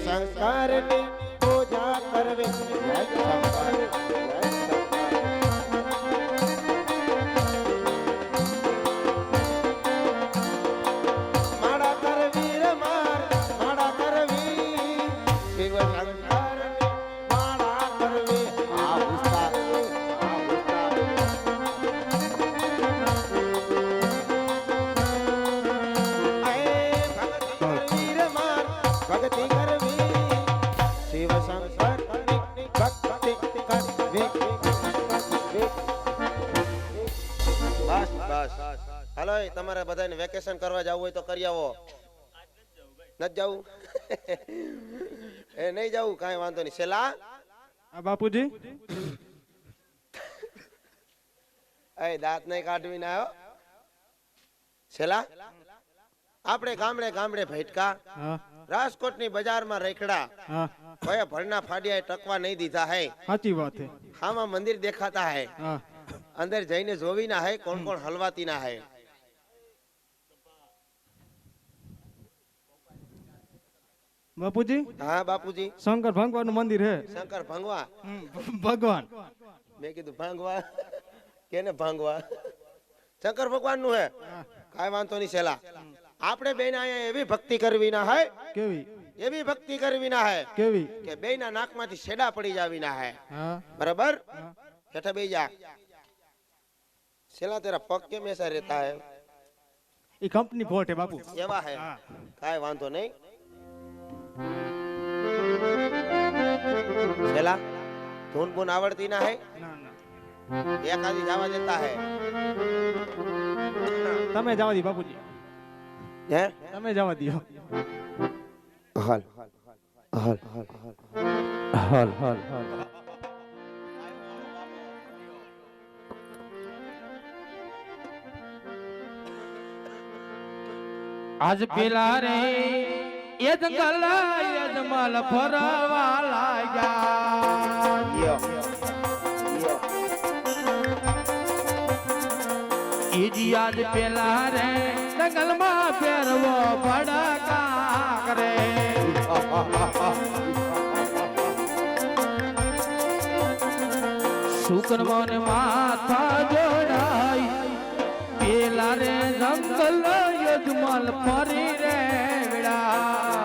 શંકરની પૂજા કરવી જય શંકર માળા કરવી રે માર માળા કરવી શિવ શંકરની માળા કરવી આ ઉસ્તાદ ભક્તિ કરવી શિવ શંકર ભક્તિ કરવી બસ બસ હાલો તમારે બધાને વેકેશન કરવા જવું હોય તો કરી આવો નથી જવું એ નહીં જવું કાંઈ વાંધો નહીં છેલ્લા આ બાપુજી એ દાંત નહીં કાઢવી ના આવ્યો છેલ્લા આપણે ગામડે ગામડે ભેટકા હા રાજકોટની બજારમાં રેખડા હા કોઈ ભરના ફાડિયાએ ટકવા નહીં દીધા હે સાચી વાત છે હામાં મંદિર દેખાતા હે હા અંદર જઈને જોવી ના હે કોણ કોણ હલવાતી ના હે બાપુજી હા બાપુજી શંકર ભગવાન નું મંદિર હે શંકર ભંગવા ભગવાન મેં કીધું ભાંગવા કેને ભાંગવા શંકર ભગવાન નું હે કાંઈ વાંધો નહીં છેલા આપણે બેન અહીંયા એવી ભક્તિ કરવી ના હે કેવી એવી ભક્તિ કરવી ના હે કેવી કે બેના નાકમાંથી છેડા પડી જાવી ના હે હા बराबर બેઠા બેસી જા છેલા તેરા પગ કેમ ऐसा रहता है એ કંપની ફોટ હે બાપુ એવા હે કાંઈ વાંધો નહીં છેલા ધૂન બૂન આવડતી ના હે ના ના એક આદી જવા દેતા હે તમે જવા દી બાપુજી હે તમે જવા દિયો હાલ હાલ હાલ હાલ હાલ આજ પેલા રે એ જંગલ યજમાલ ફરવા લાગ્યા ઈજી આજ પેલા રે જંગલ માં ફેરવો ભડકા કરે શુકર મોને માથા જોડાય પેલા રે જંગલ યજમાલ ફરી રે વિડા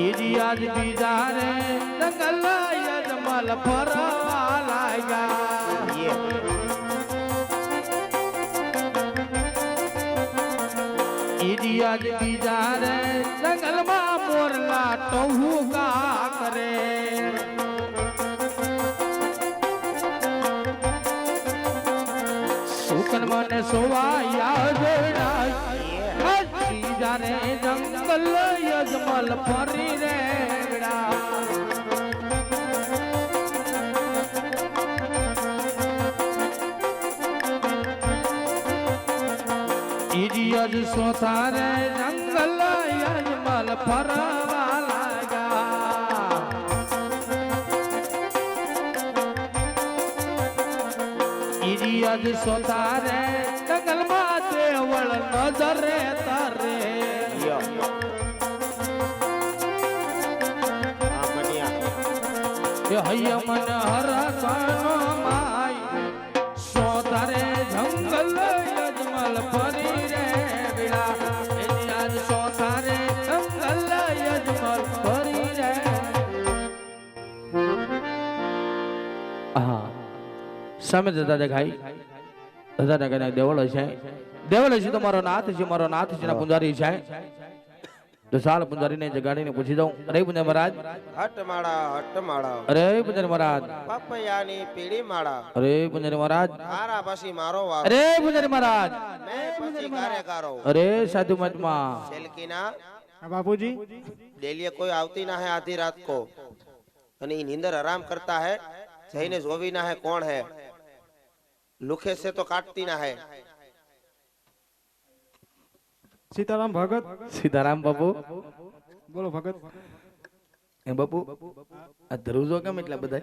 ઈજી આજ બીજા રે જંગલ યજમાલ ફરવા લાગ્યા ઈજી આજ બીજા રે જંગલ માં મોરલા ટહુકા કરે શુકન મને સોવાયા જોડાય બીજા રે જંગલ યજમાલ ફરી રે ઈડિયજ સોથા રે જંગલ યજમાલ ફરવા લાગ્યા ઈડિયજ સોથા રે જંગલ માં દેવળ નજરે તારે હૈયા મન હરસાનો માય સોથા રે જંગલ યજમાલ ફરી રે વિડા આજ સોથા રે જંગલ યજમાલ ફરી રે હા સામે દાદા દેખાઈ દાદા દેખાઈ દેવળ છે તમારો નાથ છે મારો નાથ છે ના પુંજારી છે તો સાલ પુંજારીને જગાડીને પૂછી દઉં અરે પુંજારી મહારાજ હટમાળા અરે પુંજારી મહારાજ પપૈયાની પીળી માળા અરે પુંજારી મહારાજ તારા પછી મારો વારો અરે પુંજારી મહારાજ મેં પછી કાર્યકારો અરે સાધુ મહાત્મા સેલકીના बापूजी डेली कोई आवती ना है आधी रात को અને ઈ નીંદર આરાम करता है જઈને જોવી ના है कौन है लुखे से तो काटती ना है सीताराम भगत सीताराम बापू बोलो भगत ए बापू आ ધ્રુજો કેમ એટલા બધા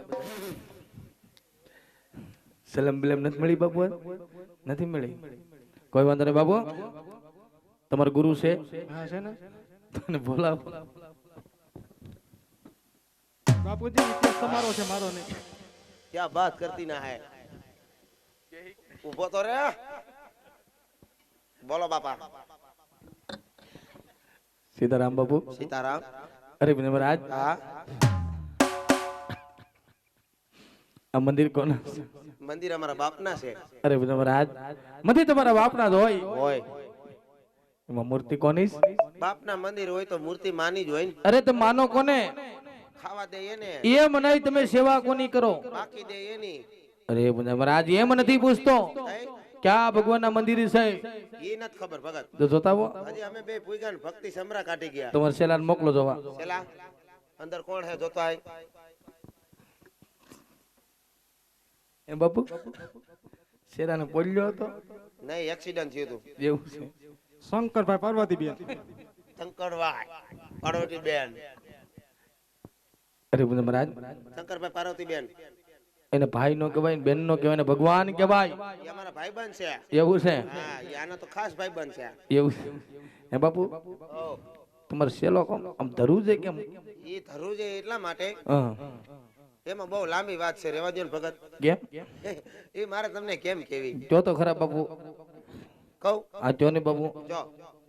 સલમ બલમ નથી મળી બાપુ નથી મળી. કોઈ વાંધો નહીં બાપુ, તમારો ગુરુ છે? હા છે ને તને બોલાવો. બાપુજી વિશેષ તમારો છે, મારો નહીં. क्या बात करती ना है उभो तो रे बोलो बापा સીતારામ બાપુ. सीताराम અરે મહારાજ, हाँ આ મંદિર કોણ? मंदिर हमारा बापना से અરે મહારાજ, મંદિર તમારા બાપના જ હોય. होय એમાં મૂર્તિ કોની છે? बापना मंदिर होय तो मूर्ति मानी ज होय ने અરે તમે માનો કોને? खावा दे ने એમ નહીં, તમે સેવા કોની કરો? बाकी दे एनी અરે મહારાજ, એમ નથી પૂછતો ક્યાં ભગવાનના મંદિર છે ये नत खबर भगत તો જોતા આવો. हजी हमें बे पुईगन भक्ति समरा काटी गया તમારા સેલાને મોકલો જોવા. चला अंदर कौन है जोता है એમ બાપુ સેલાને બોલ્યો હતો नहीं एक्सीडेंट थयो तो એવું છે. શંકરભાઈ પાર્વતી બેન. शंकरवाय पार्वती बेन અરે મહારાજ, शंकरभाई पार्वती बेन એને ભાઈ નો કહેવાય ને બેન નો કહેવાય ને ભગવાન કહેવાય. ये हमारा भाई बन से એવું છે? हाँ ये आना तो खास भाई बन से એવું છે. હે બાપુ, ओ તમારો સેલો કોમ આમ ધરું છે કેમ? ये धरू जे એટલા માટે હા એમાં બહુ લાંબી વાત છે રેવા દો ને ભગત કેમ? એ મારે તમને કેમ કેવી જો તો ખરા બાપુ. કહું આ જો ને બાપુ. જો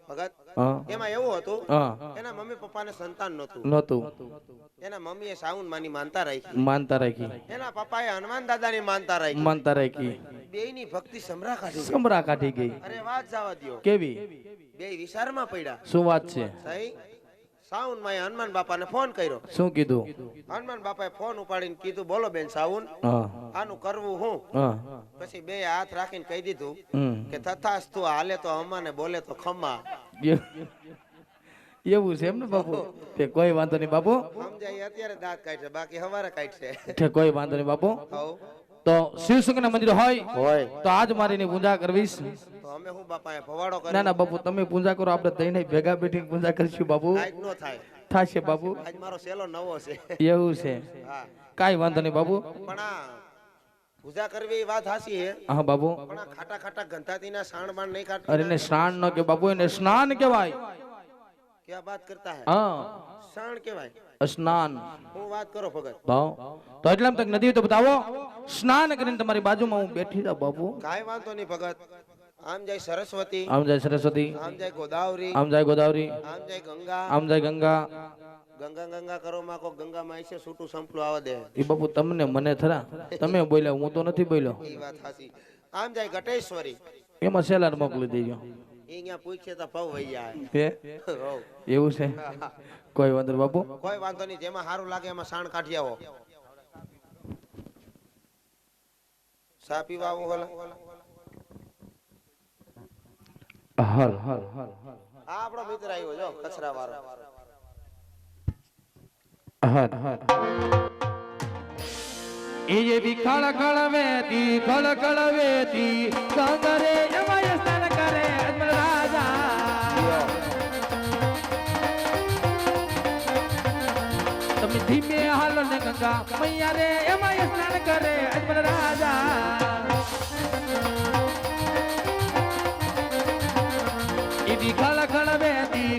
ભગત હા એમાં એવું હતું હા એના મમ્મી પપ્પાને સંતાન નહોતું નહોતું, એના મમ્મીએ સાઉન માની માનતા રાખી માનતા રાખી, એના પપ્પાએ હનુમાન દાદાની માનતા રાખી માનતા રાખી. બેયની ભક્તિ સમરા કાઢી ગઈ. સમરા કાઢી ગઈ. અરે વાત જવા દ્યો કેવી? બે વિચારમાં પડ્યા શું વાત છે? સહી સાઉન માં હનુમાન બાપાને ફોન કર્યો શું કીધું? હનુમાન બાપાએ ફોન ઉપાડીને કીધું બોલો બેન સાઉન હા આનું કરવું હું હા પછી બે હાથ રાખીને કહી દીધું હમ. કે તથાસ્તુ હાલે તો અમાને બોલે તો ખમ્મા એવું છે એમ ને બાપુ? તે કોઈ વાંધો નહીં બાપુ, સમજાય અત્યારે દાંત કાઢશે બાકી હવારે કાઢશે તે કોઈ વાંધો નહીં બાપુ. હઉ તો શિવશંકર ના મંદિર હોય હોય તો આજ મારીની પૂજા કરવીશ. તો અમે હું બાપાએ ભવાડો ના કરી ના બાપુ, તમે પૂજા કરો, આપણે તઈને ભેગા બેઠી પૂજા કરીશું બાપુ. આજ નો થાય થાશે બાપુ. આજ મારો સેલો નવો છે એવું છે? હા કાઈ વાંધો નહીં બાપુ. પણ આ પૂજા કરવી એ વાત હાસી હે હા બાપુ. પણ આ ખાટા ખાટા ગંધાતી ના સાણ બાણ નહીં અરે કાઢતા એને સ્નાન ન કે બાપુ, એને સ્નાન કહેવાય. ક્યાં વાત કરતા હે હા સાણ કહેવાય સ્નાન. હું વાત કરો ભગત તો એટલામાં તક નદી હોય તો બતાવો. સ્નાન કરીને તમારી બાજુમાં હું બેઠી જાઉં બાપુ. કાંઈ વાંધો નહીં ભગત આમ જાય સરસ્વતી આમ જાય સરસ્વતી, આમ જાય ગોદાવરી આમ જાય ગોદાવરી, આમ જાય ગંગા આમ જાય ગંગા. ગંગા ગંગા કરો માં કો ગંગા માં છે છૂટું સંપલું આવા દે એ બાપુ તમને મને થરા, તમે બોલ્યા, હું તો નથી બોલ્યો. એ વાત હાસી આમ જાય ગટેશ્વરી એમાં સેલાર મોકલી દેજો. એ અહીંયા પૂછે તો પવ વઈ જાય હે? હોવ. એવું છે? કોઈ વાંધો નહીં બાપુ. કોઈ વાંધો નહીં જેમાં સારું લાગે એમાં સાણ કાઢી આવો સા પીવા આવો ભલા હાલ હાલ આ આપણો મિત્ર આવ્યો જો કચરા વાળો હાલ હાલ. એ જે બી ખળ વેતી કાંગરે એમાં સ્નાન કરે અજમલ રાજા. તમે ધીમે હાલો ને ગંગા મૈયા રે એમાં સ્નાન કરે અજમલ રાજા. એ બી ખળ વેતી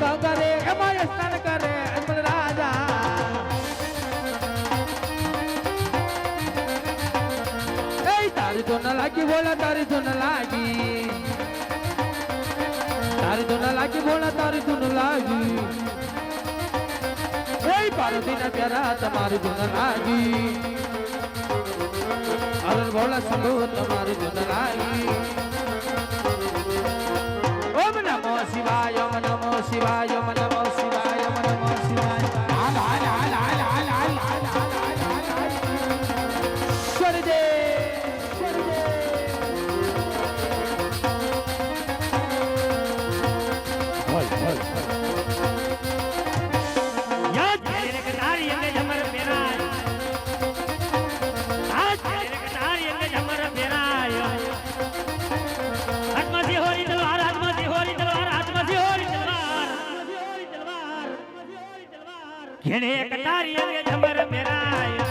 કાંગરે એમાં સ્નાન કરે અજમલ રાજા. તારી તો ન લાગી બોલા, તારી તો ન લાગી, તારી તો ન લાગી બોલા, તારી તો ન લાગી. એ પાર્વતી ના પ્યારા તમારી તો ન લાગી. અરે બોલા સગો તમારી તો ન લાગી. ઓમ નમો શિવાય, ઓમ નમો શિવાય, ઓમ નમો શિવાય, ઓમ નમો શિવાય. હાલ હાલ હાલ હાલ હાલ હાલ હાલ હાલ હાલ. સ્વર્ગે ઘેણે કટારી અંગે ઝમર મેરાય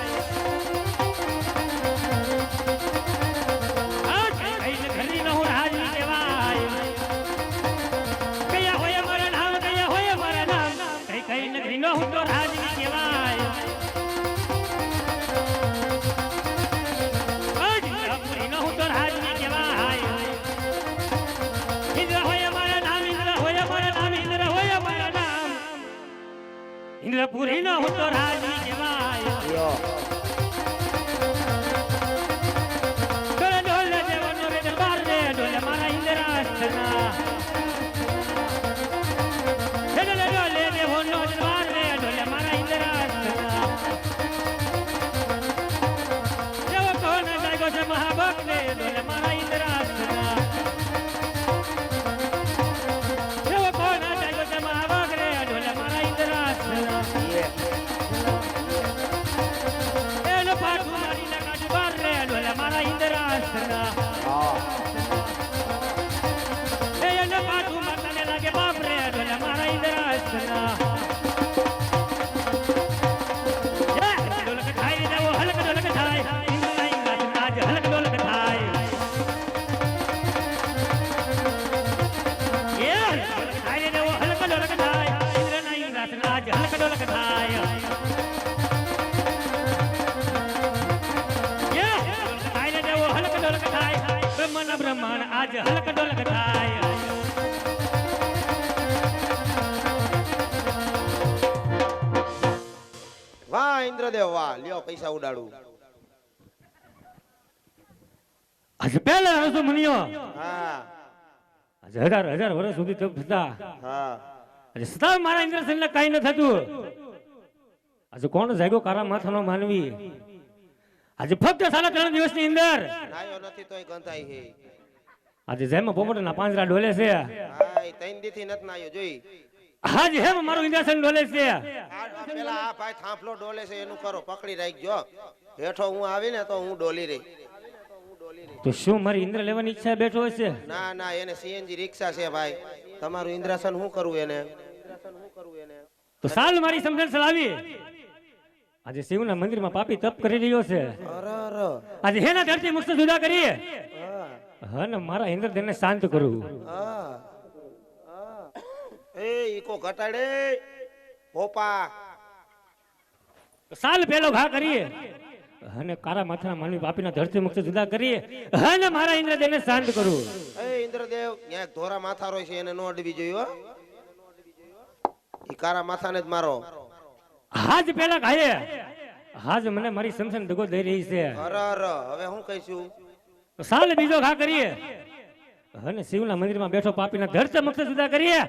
આજ હલક ડોલક થાય એ હલક થાય રે દેવો હલક ડોલક થાય ઇન્દ્રના ઇન્દ્રાસન આજ હલક ડોલક થાય એ હલક થાય રે દેવો હલક ડોલક થાય બ્રહ્મણ બ્રહ્મણ આજ હલક ડોલક થાય વાહ ઇન્દ્રદેવ વાહ, લ્યો પૈસા ઉડાડું. આજે પહેલા રસો મુનિયો હા આજે હજાર હજાર વર્ષ સુધી તપ થતા હા આજે સતા મારા ઇન્દ્રસેનને કાઈ ન થતું આજે કોણ જાગ્યો કારા માથાનો માનવી આજે ફક્ત 3.5 દિવસની અંદર નાયો નથી તોય ગંધાઈ હે. આજે જેમાં પોપટના પાંજરા ડોલે છે હા ઈ ત્રણ દીથી નત નાયો જોઈ. આજે હેમ મારું ઇન્દ્રસેન ડોલે છે આ પેલા આ ભાઈ થાંભલો ડોલે છે એનું કરો, પકડી રાખજો. હેઠો હું આવીને તો હું ડોલી રહી. તો શું મારી ઇન્દ્ર લેવાની ઈચ્છા બેઠો હશે ના ના એને સીએનજી રિક્ષા છે ભાઈ. તમારું ઇન્દ્રાસન શું કરવું એને? તો સાલ મારી સમજણ ચલાવી આજે શિવના મંદિરમાં પાપી તપ કરી રહ્યો છે અરે આજે હેના ધરતી મુક્ત જુદા કરી હા હા ને મારા ઇન્દ્રદેવને શાંત કરું હા એ ઈકો ઘટાડે પોપા. સાલ પેલો ઘા કરીએ અને કારા માથાના માનવી પાપીના ધરતી મુક્ત જુદા કરીએ અને મારા ઇન્દ્રદેવને શાંત કરું એ ઇન્દ્રદેવ ત્યાં એક ધોરા માથા રોય છે એને નો અડવી જોઈએ હો. ઈ કારા માથાને જ મારો. હાજ પેલા ઘાયે હાજ મને મારી સમસન દગો દઈ રહી છે અરે હવે હું કહીશું? સાલ બીજો ઘા કરીએ અને શિવના મંદિરમાં બેઠો પાપીના ધરતી મુક્ત જુદા કરીએ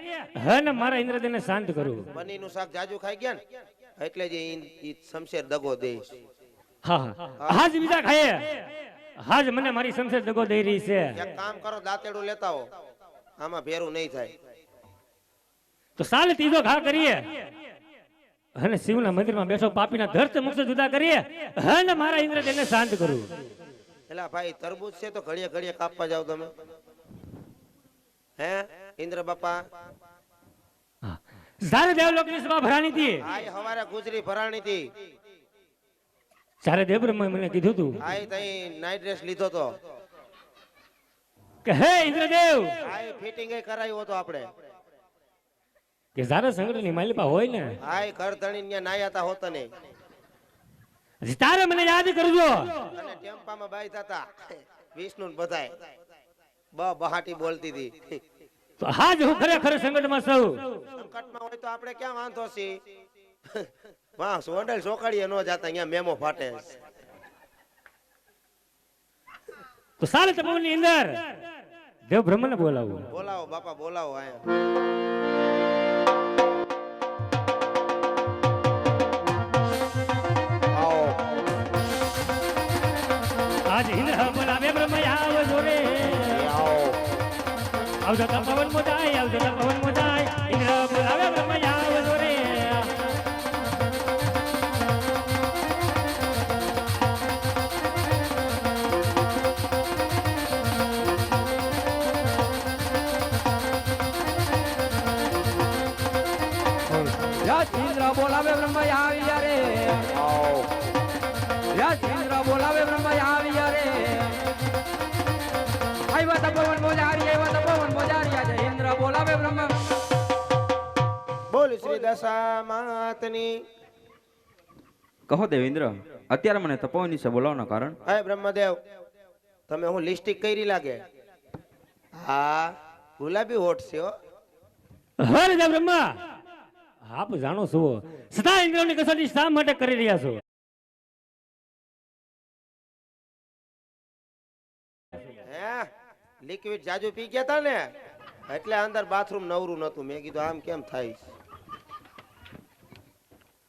અને મારા ઇન્દ્રદેવને શાંત કરું બનીનું શાક જાજુ ખાઈ ગયા ને એટલે જ ઈ શમશેર દગો દઈશ. હા હાજ બીજા ખાયે હાજ મને મારી સમસન દગો દઈ રહી છે એક કામ કરો, દાંતેડું લેતા હો, આમાં ભેરું નહીં થાય. તો સાલ ત્રીજો ઘા કરીએ અને શિવના મંદિરમાં બેઠો પાપીના ધરતી મુક્ત જુદા કરીએ અને મારા ઇન્દ્રદેવને શાંત કરું એલા ભાઈ તરબૂચ છે તો ઘડીએ ઘડીએ કાપવા જાવ તમે હે ઇન્દ્ર બાપા? જ્યારે દેવલોકની સભા ભરાણી હતી આય હવારે ગુજરી ભરાણી હતી. જ્યારે દેવબ્રહ્માએ મને કીધું હતું આય તઈ નાઈટ ડ્રેસ લીધો તો કે હે ઇન્દ્રદેવ આય ફિટિંગ એ કરાયું હતો આપણે. કે જ્યારે સંગઠનની માલિપા હોય ને આય ઘર ધણી ન્યા નાયા તા હોત ને હજી તારે મને યાદ કરજો અને ટેમ્પામાં બાઈ હતા વિષ્ણુ ને બધાય બહાટી બોલતી હતી. તો હાજ હું ખરેખર સંકટમાં સૌ સંકટમાં હોય તો આપણે ક્યાં વાંધો છે? વાહ સોંડલ સોકાડીએ નો જાતા અહીંયા મેમો ફાટે. તો સાલે તપોવનની અંદર દેવ બ્રહ્મને બોલાવું બોલાવો બાપા બોલાવો આયા. આવો આજ ઇન્દ્ર બોલાવે બ્રહ્મ આવજો રે આવો આવજો તપોવન મોજાય આવજો તપોવન મોજાય ઇન્દ્ર બોલાવે બ્રહ્મ આવજો રે ઇન્દ્ર બોલાવે બ્રહ્મ આવ્યા રે આવો ઇન્દ્ર બોલાવે બ્રહ્મ આવ્યા રે આવ્યા તપોવન મોજારી આવ્યા તપોવન મોજારી આજે ઇન્દ્ર બોલાવે બ્રહ્મ. બોલ શ્રી દશામાતની. કહો દેવેન્દ્ર, અત્યારે મને તપોવન વિશે બોલાવવાનું કારણ? હે બ્રહ્મદેવ, તમે હું લિસ્ટિક કરી લાગે? હા ગુલાબી હોઠ છે હો. હર દેવ બ્રહ્મ આપ જાણો છો સદા ઇન્દ્રની કસોટી શા માટે કરી રહ્યા છો? હે લિક્વિડ જાજુ પી ગયા તા ને એટલે અંદર બાથરૂમ નવરું નતું. મેં કીધું આમ કેમ થાય?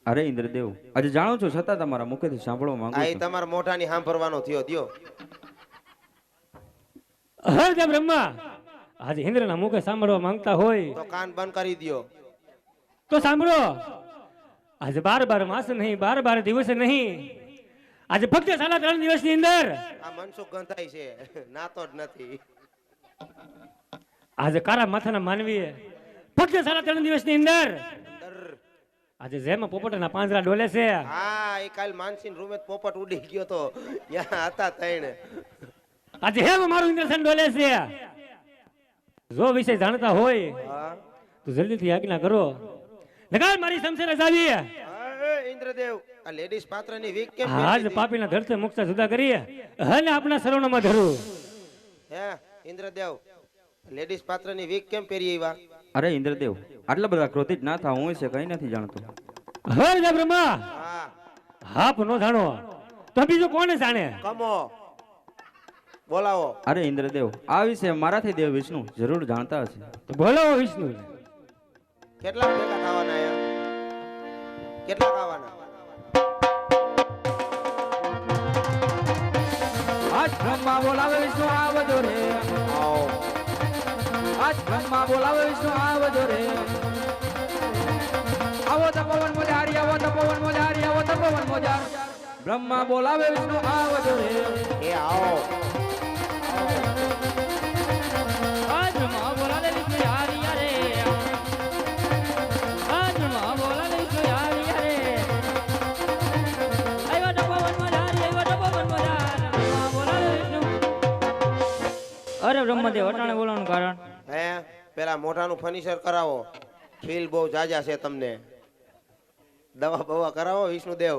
અરે ઇન્દ્રદેવ, આજે જાણો છો છતાં તમારા મુખેથી સાંભળવા માંગુ આ છું. તમારા મોઢાની સાંભળવાનો થયો દ્યો. હર દેવ બ્રહ્મ આજે ઇન્દ્રના મુખે સાંભળવા માંગતા હોય તો કાન બંધ કરી દ્યો. તો સાંભળો આજે 12 માસ નહીં 12 દિવસ નહીં આજે ફક્ત 3.5 દિવસની અંદર આ મનસુખ ગંધાઈ છે ના તો જ નથી. આજે કારા માથાના માનવીએ ફક્ત 3.5 દિવસની અંદર આજે જેમાં પોપટના પાંજરા ડોલે છે હા એ કાલ માનસીન રૂમે પોપટ ઉડી ગયો તો ત્યાં હતા તઈને. આજે હેમ મારું ઇન્દ્રસેન ડોલે છે. જો વિષય જાણતા હોય હા તો જલ્દીથી આજ્ઞા કરો નગાર મારી શમશેર જાવી. એ ઇન્દ્રદેવ આ લેડીઝ પાત્રની વીક કેમ આજ પહેરી હતી? પાપીના ધરતે મુક્ત જુદા કરીએ અને આપણા શરણોમાં ધરું. હે ઇન્દ્રદેવ લેડીઝ પાત્રની વીક કેમ પહેરી આવ્યા? અરે ઇન્દ્રદેવ, આટલા બધા ક્રોધિત ના થાવ, હું છે કઈ નથી જાણતો. હર જા બ્રહ્મા હા હાપ નો જાણો તો બીજું કોને જાણે. કમો બોલાવો. અરે ઇન્દ્રદેવ, આ વિશે મારાથી દેવ વિષ્ણુ જરૂર જાણતા હશે. તો બોલો વિષ્ણુ. કેટલા ભેગા થવાના એમ? કેટલા ખાવાના? આજ બ્રહ્મા બોલાવે વિષ્ણુ આવજો રે આવો આજ બ્રહ્મા બોલાવે વિષ્ણુ આવજો રે આવો તપોવન મોજારી આવો તપોવન મોજારી આવો તપોવન મોજાર બ્રહ્મા બોલાવે વિષ્ણુ આવજો રે એ આવો. આજ બ્રહ્મા બોલાવે વિષ્ણુ હારિયા રે આજ બ્રહ્મા બોલાવે વિષ્ણુ હારિયા રે આવ્યો તપોવન મોજારી આવ્યો તપોવન મોજાર બ્રહ્મા બોલાવે વિષ્ણુ. અરે બ્રહ્મદેવ અટાણે બોલવાનું કારણ હે પેલા મોઢાનું ફર્નિચર કરાવો. ફીલ બહુ જાજા છે તમને. દવા બવા કરાવો વિષ્ણુદેવ.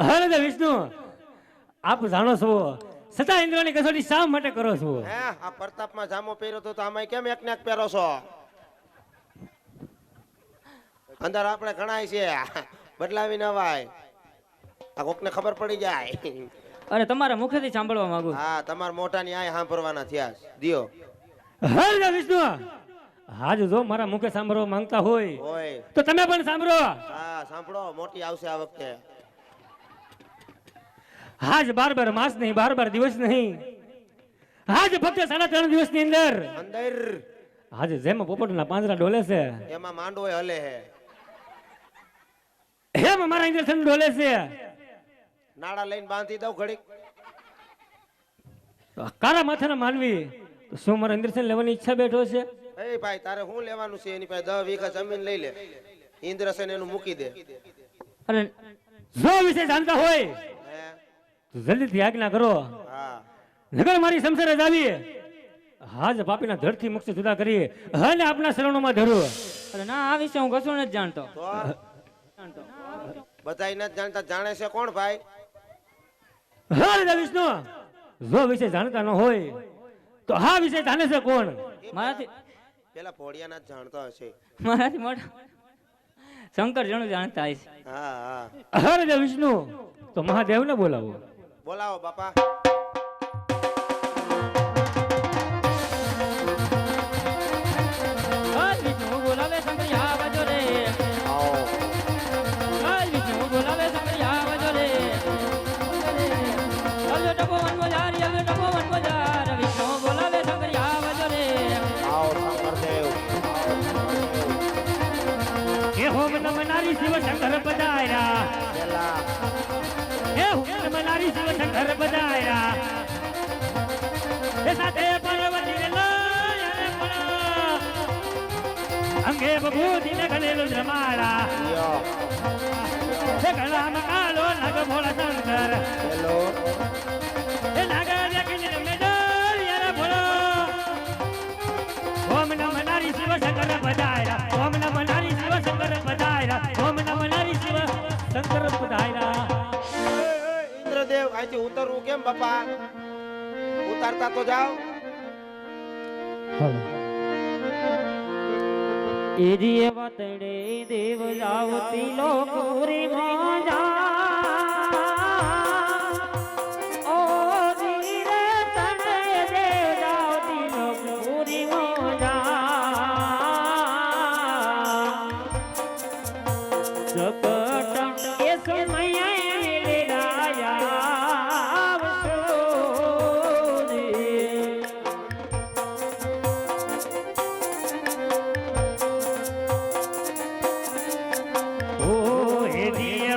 હર જા વિષ્ણુ આપ જાણો છો છતાં ઇન્દ્રની કસોટી શા માટે કરો છો. હે આ પ્રતાપમાં જામો પહેર્યો તો આમાં કેમ એક ને એક પહેરો છો? અંદર આપણે ઘણાય છે બદલાવી નવાય. આ કોકને ખબર પડી જાય. અરે તમારા મુખેથી સાંભળવા માંગુ હા તમારા મોઢાની આય સાંભળવાના થયા છે. દિયો હર જા વિષ્ણુ આજ જો મારા મુખે સાંભળવા માંગતા હોય હોય. તો તમે પણ સાંભળો. હા સાંભળો, મોટી આવશે આ વખતે. આજ 12 માસ નહીં 12 દિવસ નહીં આજ ફક્ત 3.5 દિવસની અંદર અંદર આજે જેમ પોપટના પાંજરા ડોલે છે એમાં માંડવો હલે હે. એમ મારા ઇન્દ્રસન ડોલે છે. નાડા લઈને બાંધી દઉં ઘડીક. કારા માથાના માનવી તો શું મારા ઇન્દ્રસન લેવાની ઈચ્છા બેઠો છે. એ ભાઈ તારે શું લેવાનું છે? એની પાસે 10 વીઘા જમીન લઈ લે. ઇન્દ્રસેન એનું મૂકી દે. અરે જો વિશે જાણતા હોય હે તો જલ્દીથી આજ્ઞા કરો હા નગર મારી શમશેર જ આવી હાજ પાપીના ધડથી મુક્ત જુદા કરી અને આપણા શરણોમાં ધરું. અરે ના આ વિશે હું કશું નથી જાણતો તો બધાય નથી જાણતા. જાણે છે કોણ ભાઈ? હર જા વિષ્ણુ જો વિશે જાણતા ન હોય તો આ વિશે જાણે છે કોણ? મારાથી પેલા ભોળિયાના જ જાણતો હશે. મારાથી મોટા શંકર જણું જાણતા હશે. હા હા હર જા વિષ્ણુ તો મહાદેવને બોલાવો. બોલાવો બાપા. આજ વિષ્ણુ બોલાવે શંકર આવજો રે આવો આજ વિષ્ણુ બોલાવે શંકર આવજો રે આવ્યો તપોવન મોજારી આવ્યો તપોવન મોજાર વિષ્ણુ બોલાવે શંકર આવજો રે આવો શંકરદેવ. હે હોમ નમનારી શિવ શંકર પધાર્યા. પેલા હે હોમ નમનારી શિવ શંકર પધાર્યા. હે સાથે પાર્વતી ને લઈ અને પણ અંગે બભૂતિને ગણેલું જમાડા. યો હે ગળામાં કાળો નાગ ભોળા શંકર. પેલો હે નાગ દેખીને મેડલ યાર ભોળો. ઓમ નમઃ નારી શિવ શંકર પધાર્યા. ઓમ નમઃ નારી શિવ શંકર પધાર્યા. ઓમ નમઃ નારી શિવ શંકર પધાર્યા. ઇન્દ્રદેવ અહીંથી ઉતરવું કેમ બાપા? ઉતારતા તો જાઓ. એજી વાતડે દેવ જાવતી લોકુરી મોજા ઓ ધીરે તને દેવ જાવતી લોકુરી મોજા સકટ એ સમય લેડાયા વસોજી ઓ હે દિયા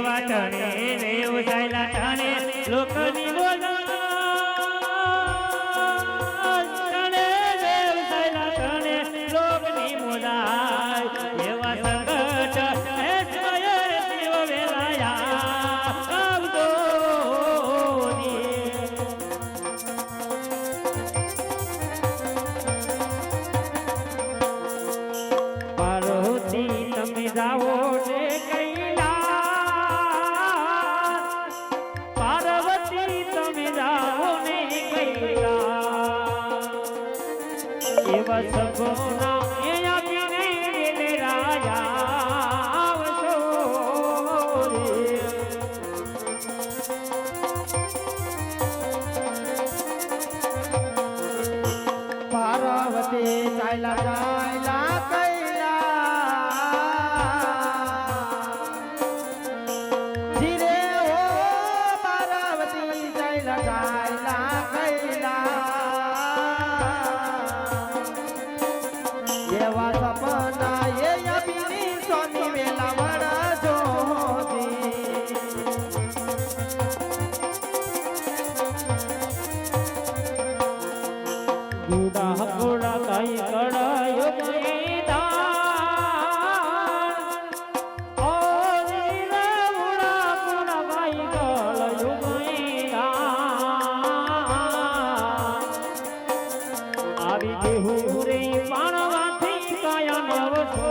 એવા સપના એ આપીને ગેલે રાજા આવશો રે. પાર્વતી ચાલ્યા ચાલ્યા કૈલા ધીરે ઓ પાર્વતી ચાલ્યા ચાલ્યા કૈલા એવા સપના એ અભિની સોની વેલા વડજો ગુડા હકોડા કાઈ કડાયો ગઈદાન ઓ રે ઉડા કુડા કાઈ કડાયો ગઈદાન આવી દેહુ રે પાણવાથી કાયા નવસો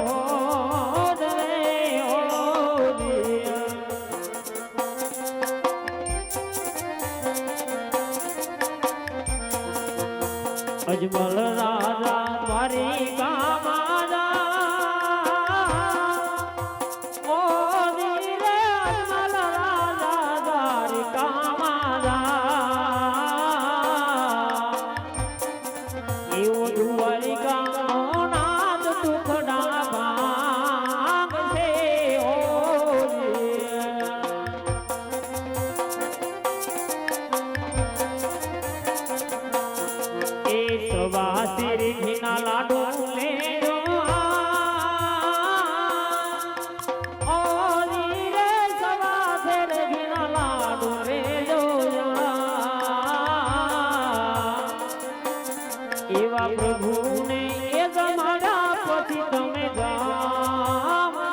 રે ઓ દિયા. અજમલ રાજા મારી કામાજા ઓ વીરે અજમલ રાજા મારી કામાજા એવો દુવારી ગામનો નાદ ટુકડા ભાંગ છે ઓ એ સવા તેરી ઘીના લાડુ લેજો ઓ રે સવા તેરી ઘીના લાડુ લેજો એવા પ્રભુને એ જમાડ્યા પછી તમે જામજો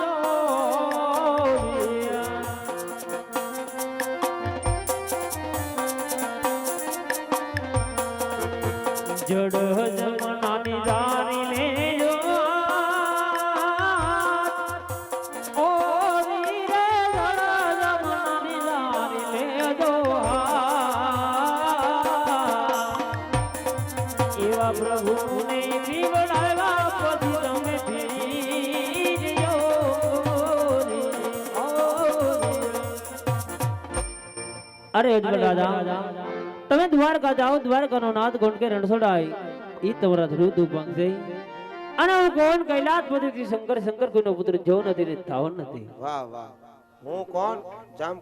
જડ જમનાની જારી લેજો ઓ વીરે જડ જમનાની જારી લેજો એવા પ્રભુને પીવડાવ્યા પછી તમે પીજો અરે અજમલ રાજા તમે દ્વારકા જાઓ, દ્વારકાનો નાથ ગોંડકે રણછોડાય ઈ તમારા હૃદય પાંગશે. અને હું કોણ કૈલાસપતિથી શંકર, શંકર કોઈનો પુત્ર જો નથી ને થાવ નથી. વાહ વાહ, હું કોણ જામ